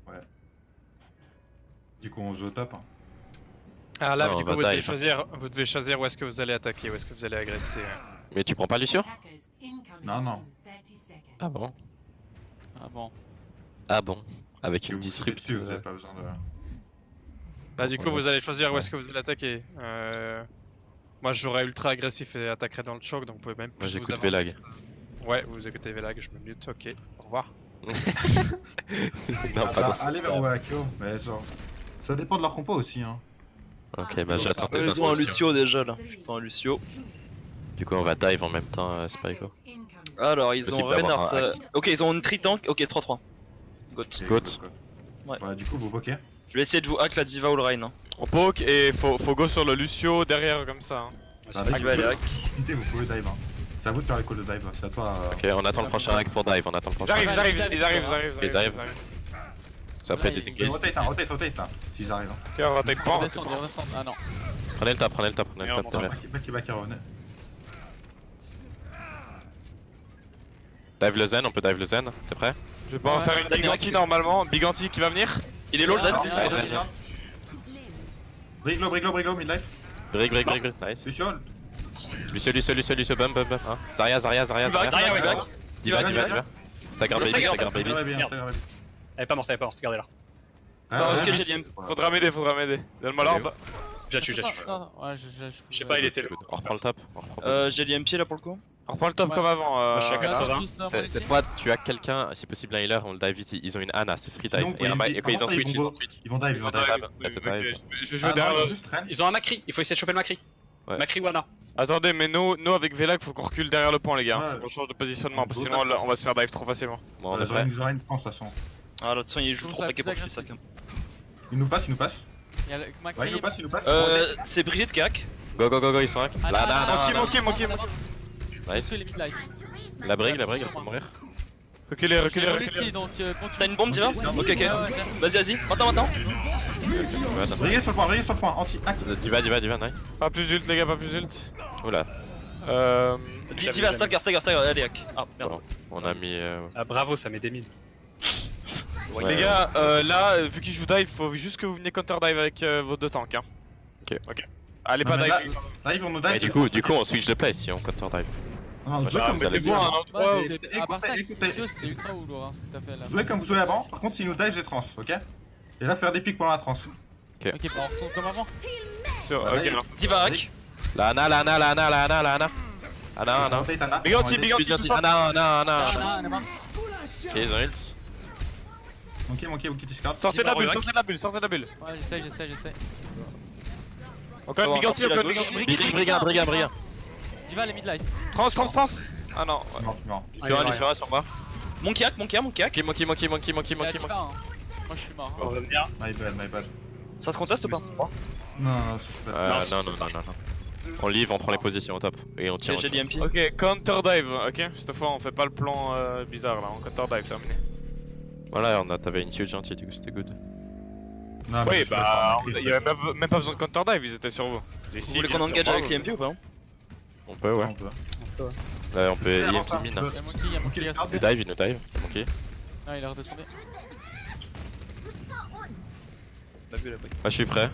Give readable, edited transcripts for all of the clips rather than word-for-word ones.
Ouais. Du coup, on joue au top. Hein. Alors là, Non, du on coup, va vous devez choisir où est-ce que vous allez attaquer, où est-ce que vous allez agresser. Mais tu prends pas Lucio? Non, non. Ah bon? Ah bon. Ah bon? Avec Si une vous foutez disrupt. dessus, vous avez pas besoin de. Là, du coup, vous allez choisir où Ouais. est-ce que vous allez attaquer. Moi, je jouerai ultra agressif et attaquerai dans le choc, donc vous pouvez même Moi plus vous j'écoute avancer. Vélag. Ouais, vous écoutez Vélag, je me mute, ok, au revoir. Non, pas dans ce allez vers sens-là. Wakio, mais genre. Ça dépend de leur compo aussi. Hein. Ok, bah j'attends tes Ils ont un instructions. Lucio déjà là. Putain, un Lucio. Du coup, on va dive en même temps, Spyco. Alors, ils Possible ont d'avoir Reinhardt. un Ok, ils ont une tri-tank. Ok, 3-3. Goat. Ok, Goat. Ouais. Ouais, du coup, vous pokez. Je vais essayer de vous hack la Diva ou le Rein. Hein. On poke et faut go sur le Lucio derrière comme ça. Hein. Bah, Hack va aller hack. Vous pouvez dive. Hein. C'est à vous de faire les calls de dive. C'est à toi. Ok, on attend le prochain hack pour dive, on attend le prochain hack. Ils arrivent. Ils arrivent. Après Là, disengage. Rotate là. S'ils arrivent. Hein. Ok, on rotate pas. Redescendre. Ah non. Prenez le top derrière. Back hero. Dive le zen, on peut dive le zen, t'es prêt? Je vais pas en Ouais, faire une Zen Big Anti direct. normalement. Big Anti qui va venir. Il est low le Zen. Ah, Zen. Briglo, midlife. Brick, nice. Lucio. Lucio, bum. Hein. Zarya. Zarya, ouais, back. Diva. Stagger baby. Elle est pas morte, regardez là. Attends, est-ce que ouais, j'ai bien- Faudra m'aider. Donne-moi l'orbe. Je la tue. Ouais, Je sais pas, il était On reprend le top. J'ai l'IMP là pour le coup. On reprend le top Ouais. comme avant. je suis à 80. Cette fois, tu as quelqu'un, si possible un healer, on le dive ici. Ils ont une Anna, c'est free dive. Sinon, Et un ils- et quand ils en ils switch, vont- ils en switch. Ils vont dive. Ouais, c'est dive. Je vais jouer derrière. Ils ont un Macri, il faut essayer de choper le Macri. Ouais. Macri ou Ana. Attendez, mais nous avec Vélag, faut qu'on recule derrière le pont, les gars. Ouais. Faut qu'on change de positionnement, parce que Faut sinon on va se faire dive trop facilement. Bon, on est prêt. Ils nous auraient une France de toute façon. Ah, là, de toute façon, il joue Tout trop ça, paquet tout pour que ça, je fais ça quand même. Il nous passe. Il y a le Ouais, Macri. il nous passe. C'est Brigitte qui hack. Go, ils sont hack. Ah, Là, Mon qui. Nice. Les mid-life. La brigue, elle peut mourir. Reculez. Donc, T'as une bombe, Diva? Ok. Vas-y. Maintenant. Briguez sur le point. Anti-hack. Diva, nice. Pas plus ult, les gars, pas plus ult. Oula, Diva, stagger, allez hack. Ah, merde. bon, on a mis. Ah, bravo, ça met des mines. Ouais. Les gars, là, vu qu'il joue dive, faut juste que vous veniez counter dive avec vos deux tanks. Hein. Ok. Allez, Non, pas mais dive. Là, ils vont nous Et dive. du coup, on switch de place si on counter dive. Non, jouez Ah, comme vous allez vous jouez. voir, hein. Ouais, Écoutez, à part ça, écoutez. c'était ultra ou lourd ce que t'as fait là. Jouez comme vous jouez avant. Par contre, s'ils nous dive, j'ai trans, ok? Et là, faire des pics pendant la trans. Ok, bah on retourne comme avant. Sur, Ouais, ok, ouais. non. Diva hack. La Anna. Anna. Rotate Anna. Big Anti, Anna. Ah, non, Ok, ils ont ult. Monkey, discard. Sortez de la bulle. Ouais, j'essaie. Encore une Big Anti, encore une Big Anti. Briga. Diva les mid-life. Trans. Ah non. C'est mort. Sur un, sur moi. Monkey hack. Monkey. Il y a Diva, hein. Moi je suis mort. On va revenir. My bad. Ça se conteste ou pas? Non, c'est pas. Non. On livre, on prend les positions au top. Et on tire. J'ai l'IMP. Ok, counter dive, ok? Cette fois, on fait pas le plan bizarre là, on counter dive, terminé. Voilà, t'avais une huge gentille, du coup c'était good. Non, mais Oui, je bah, passe par il y avait même pas besoin de counter dive, ils étaient sur vous. Vous voulez qu'on engage avec l'IMP ou pas? On peut, ouais. On peut. Là, on peut Avant EMP ça, mine. tu veux. Il y a Monkey, il y a Monkey. Il nous dive. Ok. Non, il est redescendu. Pas vu la brique. Moi je suis prêt.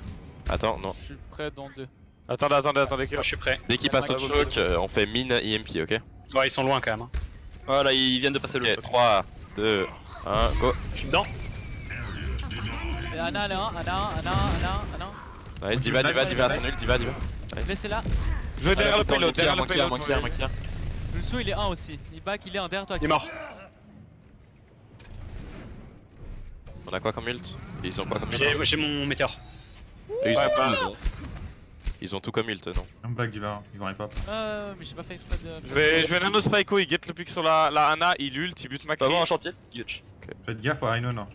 Attends, non. Je suis prêt dans 2. Attendez, Moi, je suis prêt. Dès qu'il passe au choc, on fait mine EMP, ok? Ouais, ils sont loin quand même. Hein. Voilà, ils viennent de passer le Ok, choc. 3, 2, 1, go. Je suis dedans. Et Anna, elle est 1, Anna. Nice, Diva, son ult, Diva. Laissez-la. Je vais derrière le Dans payload, derrière le payload. Monkey. Le saut il est 1 aussi. Il back, il est 1 derrière toi. Il est mort. On a quoi comme ult? Ils ont quoi comme ult? J'ai mon météore. Ils Ouais, ont bah, tout, non? Ils ont tout comme ult, non? Un bug, ils vont pas. Mais j'ai pas fait exprès de. Je vais nano Spyco, il get le pick sur la Ana, il ult, il bute Pas Macri. avoir un chantier? Huge. Faites gaffe à Rhino, non.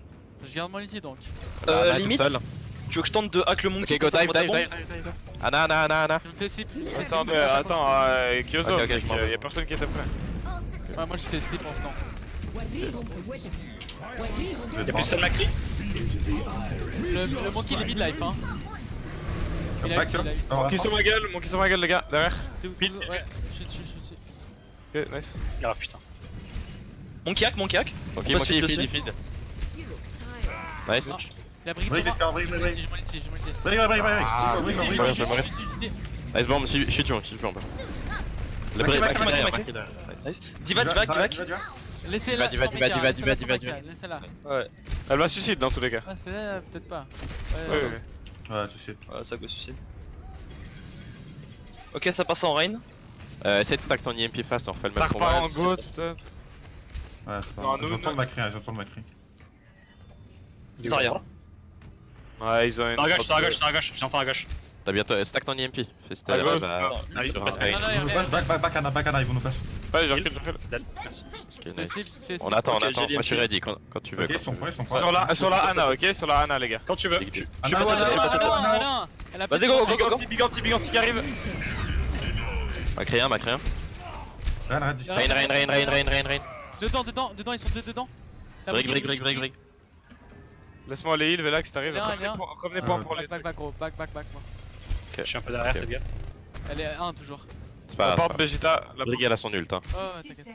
Je garde mon ulti donc. Anna est toute Limite, seule. tu veux que je tente de hack le monkey? Ok, go comme ça, dive. pour ta bombe? Anna. Tu me fais slip. Attends, Kyozo, Ok, je m'en vais. y'a personne qui était prêt. Ouais, moi je fais slip en ce temps. Y'a plus seul Macri. Le monkey il est mid-life hein. Il a Back, ulti, il a ulti. alors, Mon qui sur ma gueule, les gars, derrière. Ouais, je suis dessus. Ok, nice. Ah putain. Monkey hack. Ok, On passe Monkey, dessus. feed. Nice. Il a brick Brick, sur moi. escar, brick, brick, brick. J'ai mon ulti, j'ai mon ulti. Brick, brick, brick, brick. Ah, Brick, brick, oui, brick, je vais mourir. Ulti. Nice bomb, je suis tuant, un peu. Le Macri, break, Macri, Macri Macri, derrière, Nice. Nice. Divac. Laissez-la. Diva, sans diva, méga, diva, laissez-la diva, sans diva, méga, laissez-la. Ouais, Elle va suicide dans tous les cas. Ah, c'est peut-être pas. Oui, Ouais, oui. Ouais, tu sais. ouais, ça go suicide. Ok, ça passe en rain. Essaye de stack ton EMP fast, on refait le Ça même pour repart moi. en go peut-être. Ouais, c'est pas Non, grave. nous, J'entends le Macri, j'entends le Macri. Zarya. Ouais, ils ont une. Dans la gauche, dans la gauche, j'entends à gauche. T'as bientôt stack ton EMP. Fais À gauche, il sur passe un pas. raid. Non, non, Ils vont nous passe, back, Anna, ils vont nous passe. Ouais, j'ai recul, j'ai recul. Dal, merci. Ok, nice. Fais On attend, Ok, j'ai Moi je suis l'EMP. ready quand tu veux. Ok, ils sont prêts, ils sont prêts. Sur la Ana, ok? Sur la Ana, les gars. Quand tu veux. Big deal. Anna, pas Anna, ça, Anna, pas ça. Anna, Anna. Vas-y, go, go, go, go. Big anti qui arrive. Macri 1. Rien, arrête, distant. Rain. Dedans, ils sont deux dedans. Brick. Laisse-moi aller heal, Velax, t'arrives. Viens, viens. Revenez pas pour les. Back, gros, back, moi. Je suis un peu derrière, Ok. fais gaffe. Elle est 1 toujours. C'est La pas grave. porte Vegeta. La Brick elle a son ult. Hein. Oh, t'inquiète.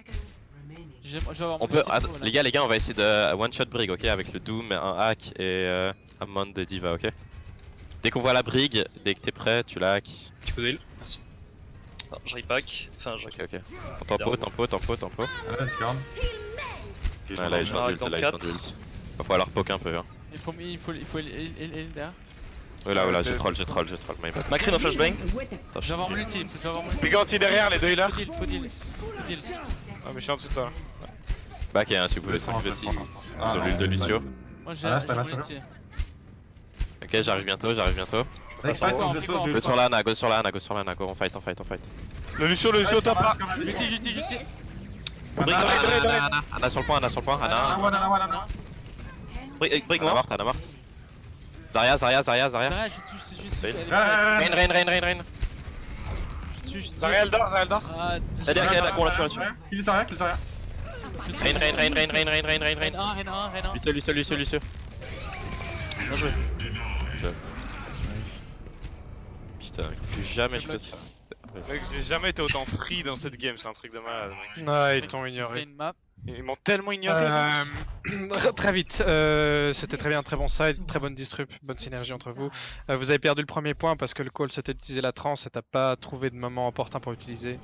Je vais avoir mon On peut. ulti Attends, pro, là. les gars, on va essayer de one shot Brig, ok? Avec le Doom, un hack et un Mount de Diva, ok? Dès qu'on voit la Brig, dès que t'es prêt, tu la hack. Petit coup d'huile. Merci. Non, je repack. Enfin, je Ok. Tempo. Anna, discard. Ouais, là, ils ont Ah, d'ult, dans là, ils ont 4. d'ult. Va falloir poke un peu, hein. Il faut il derrière. Là, j'ai troll, my bad. Macri dans flashbang. Attends, Je vais avoir mon ulti, Big anti derrière, les deux healers. Faut deal. Ah, mais je suis en dessous de toi. Back et un si vous voulez 5 v6. Ils ont l'ult de Lucio. Moi j'ai Ah, là, c'est mon pas ulti. Ok, j'arrive bientôt. Avec Spike, comme vous êtes tous, Go sur la Ana, go, on fight. Le Lucio top là. Ulti. Ana sur le point, Ana. Break Ana mort. mort. Zarya. Derrière, je tue. Fail. Elle est Rain. Je tue. Zarya Eldar. Ah, Elle est là, qu'on l'a tué là-dessus. Kill Zarya. Rain. Lucio. Bien joué. Putain, plus jamais je fais ça. Mec, j'ai jamais été autant free dans cette game, c'est un truc de malade, mec. Ouais, ils t'ont Fais ignoré. une map. Ils m'ont tellement ignoré. Très vite, c'était très bien, très bon side, très bonne disrup, bonne synergie entre vous. Vous avez perdu le premier point parce que le call c'était d'utiliser la trance et t'as pas trouvé de moment opportun pour l'utiliser.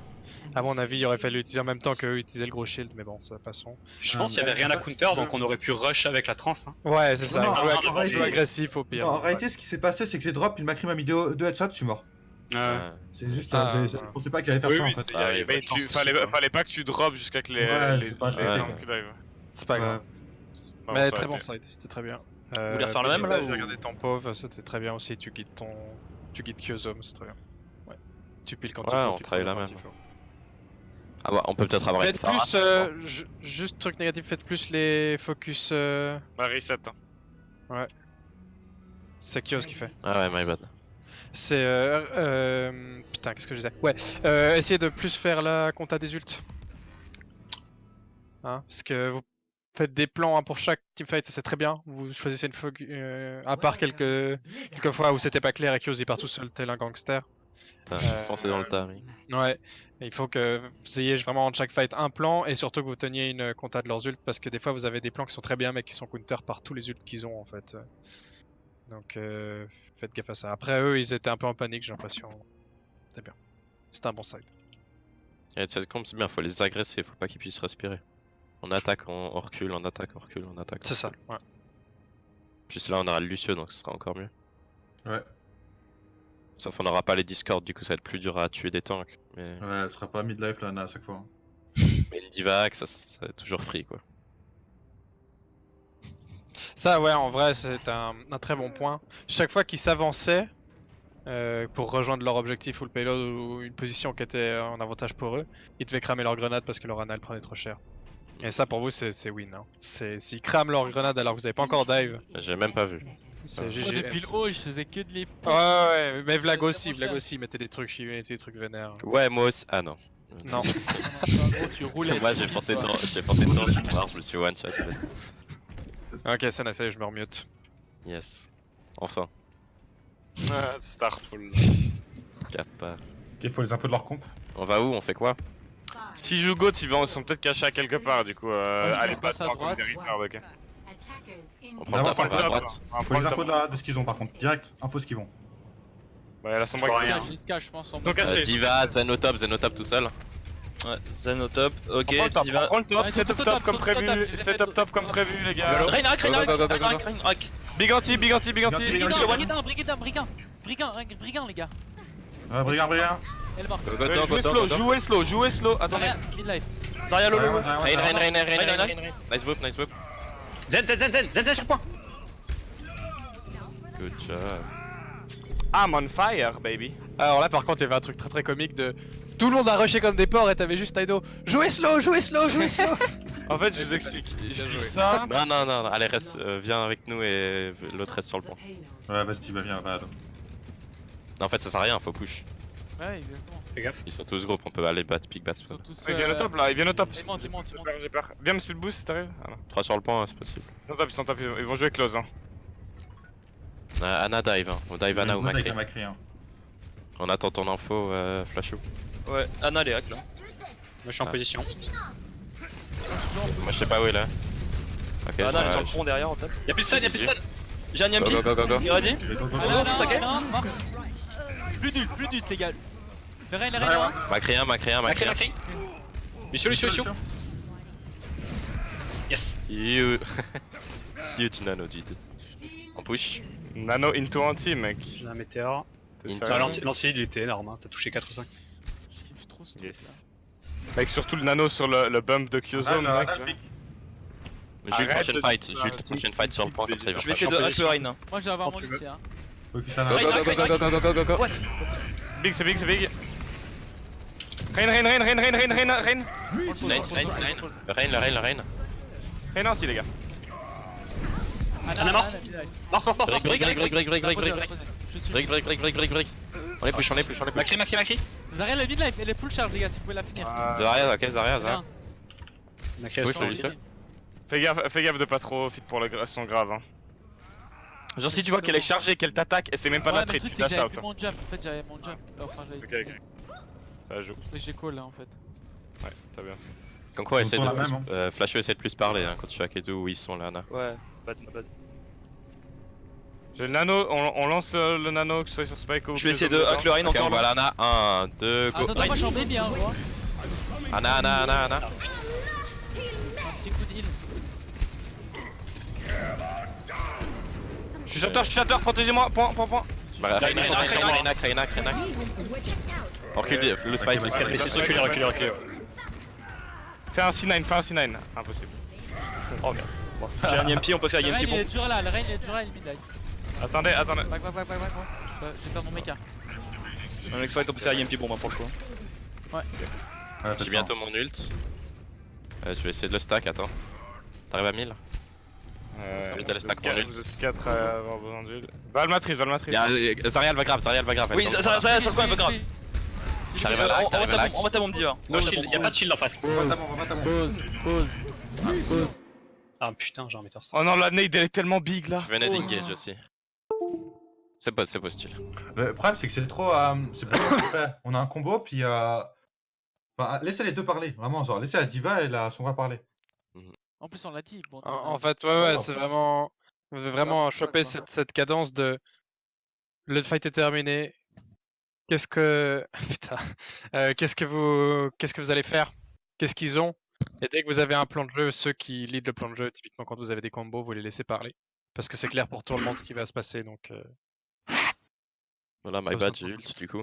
À mon avis, il aurait fallu l'utiliser en même temps qu'eux utiliser le gros shield, mais bon, ça passons. Je pense qu'il y avait rien à counter, donc on aurait pu rush avec la trance. Hein. Ouais, c'est ça, Non, jouer agressif au pire. Non, en réalité, ce qui s'est passé, c'est que j'ai drop, il m'a mis deux headshots, je suis mort. C'est juste, je pensais pas qu'il allait faire ça en fait. Ah oui, Mais fallait pas que tu drops jusqu'à que les. Ouais, les c'est pas respecté, tanks dive. C'est pas grave. Bon, Mais ça très aurait bon été. side, c'était très bien. Vous voulez refaire le même, là, J'ai ou- regardé ton pauvre, c'était très bien aussi, tu guides Kyozome, c'est très bien. Ouais. Tu piles quand Ouais, il faut. on tu travaille prends la quand même. il faut. Ah bah, on peut peut-être avoir une Faites plus, juste truc négatif, faites plus les focus. Bah, reset. Hein. C'est Kyos qui fait. Ah ouais, my bad. C'est. Putain, qu'est-ce que je disais? Ouais, essayez de plus faire la compta des ults. Hein, parce que vous faites des plans hein, pour chaque teamfight, ça c'est très bien. Vous choisissez une focus. À part quelques fois où c'était pas clair et Kyos il part tout seul tel un gangster. Putain, foncez dans le tas, oui. Ouais, et il faut que vous ayez vraiment entre chaque fight un plan et surtout que vous teniez une compta de leurs ults parce que des fois vous avez des plans qui sont très bien mais qui sont counter par tous les ults qu'ils ont en fait. Donc faites gaffe à ça. Après eux ils étaient un peu en panique j'ai l'impression. C'était bien. C'était un bon side. Et cette comp c'est bien, faut les agresser, faut pas qu'ils puissent respirer. On attaque, on recule, on attaque. C'est ça, ouais. Puis là on aura le Lucio donc ce sera encore mieux. Ouais. Sauf on aura pas les Discord, du coup ça va être plus dur à tuer des tanks. Mais, Ouais, elle sera pas mid-life là, Anna, à chaque fois. mais une diva hack, ça va être toujours free quoi. Ça ouais en vrai c'est un très bon point. Chaque fois qu'ils s'avançaient pour rejoindre leur objectif ou le payload ou une position qui était en avantage pour eux, ils devaient cramer leur grenade parce que leur ana elle prenait trop cher. Et ça pour vous c'est win. Hein. S'ils crament leur grenade alors que vous avez pas encore dive, J'ai même pas vu. c'est Moi, GG. depuis le haut, je faisais que de les. Ouais, mais Vlag aussi, mettez des trucs chimés, des trucs vénères. Ouais, moi aussi. Ah non. Non. En gros, tu roulais. Moi j'ai pensé dedans, je suis mort, je me suis one shot. Ok, c'est nice, je me remute. Yes. Enfin. Ah, Starfall. Kappa. Ok, faut les infos de leur comp. On va où? On fait quoi? Si joue Goat, ils sont peut-être cachés à quelque part, du coup. je Allez vais pas passer à tant comme droite. des Reapers, ok. On prend le top, on va à droite. Faut les infos de ce qu'ils ont par contre. Direct, info ce qu'ils vont. Ouais, là, son Je vois break. rien. Je se cache, je pense. En Donc caché. Diva, Zen au top tout seul. Ouais, Zen au top, ok, On Diva. prend le top, Ouais, set c'est up tout top top, comme tout prévu, top, set up top comme prévu les gars. Rein, hack, Rein, hack, Go, go, go, Rein, go, hack, Rein, hack. Big anti, big anti, big anti. Big anti. Brigand, les gars. Brigand. Elle est morte. Go, go, go, Jouez go, slow, go. jouez slow. Attendez. Zarya, mid-life. Zarya, Lolo. Rain. Nice boop. Zen sur le point. Good job. I'm on fire, baby. Alors là, par contre, il y avait un truc très comique de. Tout le monde a rushé comme des porcs et t'avais juste Taido. Jouez slow. En fait, je vous explique. Je dis ça. Non, allez, reste, viens avec nous et l'autre reste sur le pont. Ouais, vas-y, tu vas bien, va. Non, en fait, ça sert à rien, faut push. Ouais, exactement. Fais gaffe. Ils sont tous gros, on peut aller pick bat. Ils sont tous. Ils viennent au top là, ils viennent au top. Ils montent. J'ai peur. Viens me speed boost si t'arrives. 3 sur le point, c'est possible. Ils sont top, ils vont jouer close. Hein. Anna dive, hein. On dive Anna ou Macri. Hein. On attend ton info, Flashou. Ouais, Anna, les hack là. Moi je suis en Ah. position. Moi je sais pas où il est. Ok, Anna, elle est sur le pont derrière en fait. Y'a plus de stun, J'ai un Yampi. Go. Il est ready. Non, tout ça, ok. Plus d'ult, les gars. Le Rein. Macri 1. Macri. Lucio. Yes. Huge nano, dude. On push. Nano into anti, mec. J'ai un météore. T'es Into- sérieux? L'ancien il était énorme, hein. T'as touché 4 ou 5. Je kiffe trop ce truc là. Yes. Mec, surtout le nano sur le bump de Kyozo, mec. Jules, Arrête prochaine fight sur le point, comme ça il va Je vais essayer de hack le Rein. Moi, je vais avoir Quand mon tu ici. Hein. Focus Anna. Go. What? Big, c'est big. Rain. Le Rain. Rain anti, les gars. Anna morte. Mort. Break. Break. On les push. Macri. Zarya, la mid-life, elle est full charge, les gars, si vous pouvez la finir. Zarya, ok, Zarya. Bien. Macri Oui, son. celui-ci. Fais gaffe de pas trop fit pour son grave. Hein. Genre, si tu vois qu'elle est chargée, qu'elle t'attaque, et c'est même pas Ouais, la mais trade, le truc, tu c'est que dash j'avais out. plus mon jump. En fait, j'avais mon jump. Là, enfin, j'avais. Ok. Ça joue. C'est pour ça que j'ai call là en fait. Ouais, t'as bien. Comme quoi, Ils essaie sont la de même, hein. Flashou essaie de plus parler quand tu fais Akedu où ils sont là, Anna. Ouais, bad. J'ai le nano, on lance le nano, que ce soit sur Spike ou. Je vais essayer de hack le Rein Ok, on encore voit là. l'Anna. 1, 2, go. Attends, moi je suis en baby, hein, gros. Anna. Un petit coup de heal. Je suis shatter, protégez-moi, point. Reina. On recule, le spike. Laissez reculer. Fais un C9, impossible. Oh merde. J'ai un Yampi, on peut faire Le Rein Yampi il bon. est toujours là, le Rein il est toujours là, il est mid-life. Attendez. Back, gros. Je vais faire mon mecha. Dans le next fight, on peut faire Yampi bon pour le coup. J'ai bientôt mon ult. Je vais essayer de le stack, attends. T'arrives à 1000? Vite, elle stack mon ult. Vous êtes 4 à avoir besoin d'huile. Va le matrice. Zarya elle va grave. Oui, ça sur le coin, il va grave. J'arrive à lag, On va ta bombe Diva. No shield, y'a pas de shield en face. Pause. Ah putain, j'ai un météore. Oh non, la nade elle est tellement big là. Je venais d'engage aussi. C'est pas style. Le problème, c'est que c'est trop. C'est pas fait. On a un combo, puis. Enfin, laissez les deux parler, vraiment. Genre, laissez la Diva et la Sombra parler. En plus, on l'a dit. Bon, En fait, ouais, c'est vraiment. Vous devez vraiment choper cette cadence de. Le fight est terminé. Qu'est-ce que. Putain. Qu'est-ce que vous allez faire? Qu'est-ce qu'ils ont? Et dès que vous avez un plan de jeu, ceux qui lead le plan de jeu, typiquement quand vous avez des combos, vous les laissez parler. Parce que c'est clair pour tout le monde ce qui va se passer, donc. Voilà, my bad, j'ai ult du coup.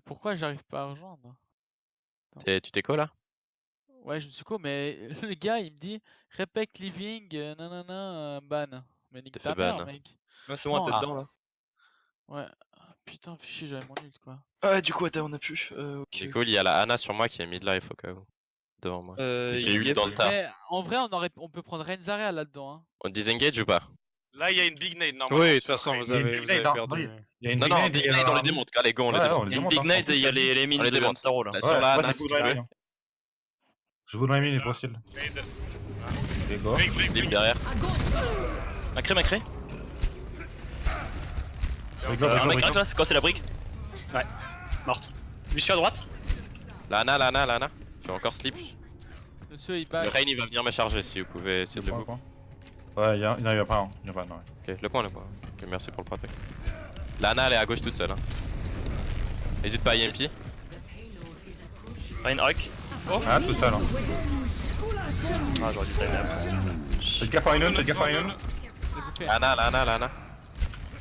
Pourquoi j'arrive pas à rejoindre? Tu t'es quoi là? Ouais, je me suis co, mais le gars il me dit Respect living, nanana, ban. Mais nique T'es ta fait ban. mère, mec. Ouais, c'est moi, t'es Ah. dedans là. Ouais. Putain, fichier, j'avais mon ult quoi. Ouais, du coup, attends, on a pu. Ok. Du coup, il y a la Anna sur moi qui est midlife au cas où. Devant moi. J'ai Yep. ult dans le tas. Mais en vrai, on peut prendre Renzaria là-dedans. Hein. On disengage ou pas? Là, il y a une big nade normalement. Oui, de toute façon, vous avez Big Nade, perdu. Il y a une Non, non, big nade, on les démonte, les gars, on les démonte. on les Une démonte, big hein. night et il y a les mines On les de démonte. Staro là. Là, sur la Anna, si je tu veux. Je vous donne les possible. Les gars. Slip derrière. Macré. Un mec crack là, c'est quoi, c'est la brique? Morte. Lucio à droite. La Anna. Je vais encore slip. Monsieur il Le back. Rain il va venir me charger si vous pouvez essayer de le book. Ouais, il y en a pas un. Il y en a pas un, ouais. Ok, le point. Ok, merci pour le protect. La Ana elle est à gauche toute seule. Hein. Hésite pas à IMP. Ryan Hawk. Ah, tout seul. Hein. Ah, j'aurais dû timer. Faites gaffe à Inon, faites gaffe à Inon. C'est bouffé. La Ana.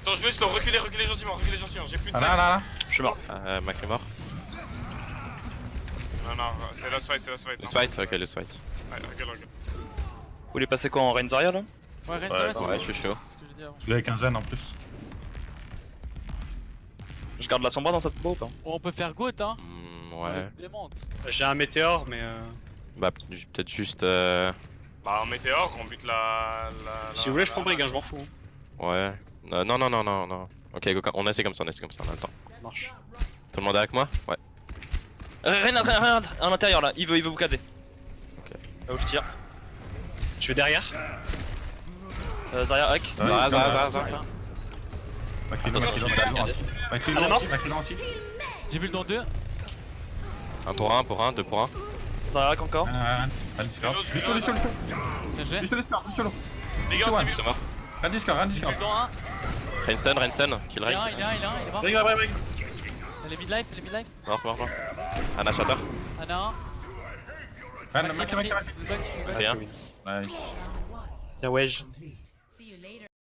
Attends, je vais slow, reculez gentiment, j'ai plus de Ah sight. là là là. Je suis mort. Macri mort. Non, c'est last fight. Le fight, ok, le fight. Ouais, regarde. Vous voulez passer quoi en Renzaria là? Ouais, Renzaria, c'est Ouais, bon. je suis chaud. C'est ce que je dis avant. Je l'ai avec un gène en plus. Je garde la sombra dans cette peau ou pas? On peut faire goat, hein. Ouais. Démente. J'ai un météore, mais. Bah, peut-être juste. Bah, en météore, on bute la. Si vous voulez, je prends Brig, hein, je m'en fous. Ouais. Non. Ok, on essaie comme ça, on a le temps. Ça marche. Tout le monde est avec moi? Ouais. Rien, en intérieur là, il veut vous cader. Ok. Là où je tire. Je vais derrière. Zarya hack. Zara. Macrilon anti. J'ai vu le don 2. 1 pour 1, 2 pour 1. Zarya hack encore. Un discord. Lucio. Bien joué. Lucio. Les gars, c'est C'est mort. Un discord. J'ai vu le don 1. Rainston, kill Il est Rain. il est mort. Bring. Elle est midlife. Mort. Ana Shatter. Ana 1. Macri. Rien. Nice. Y'a Wedge.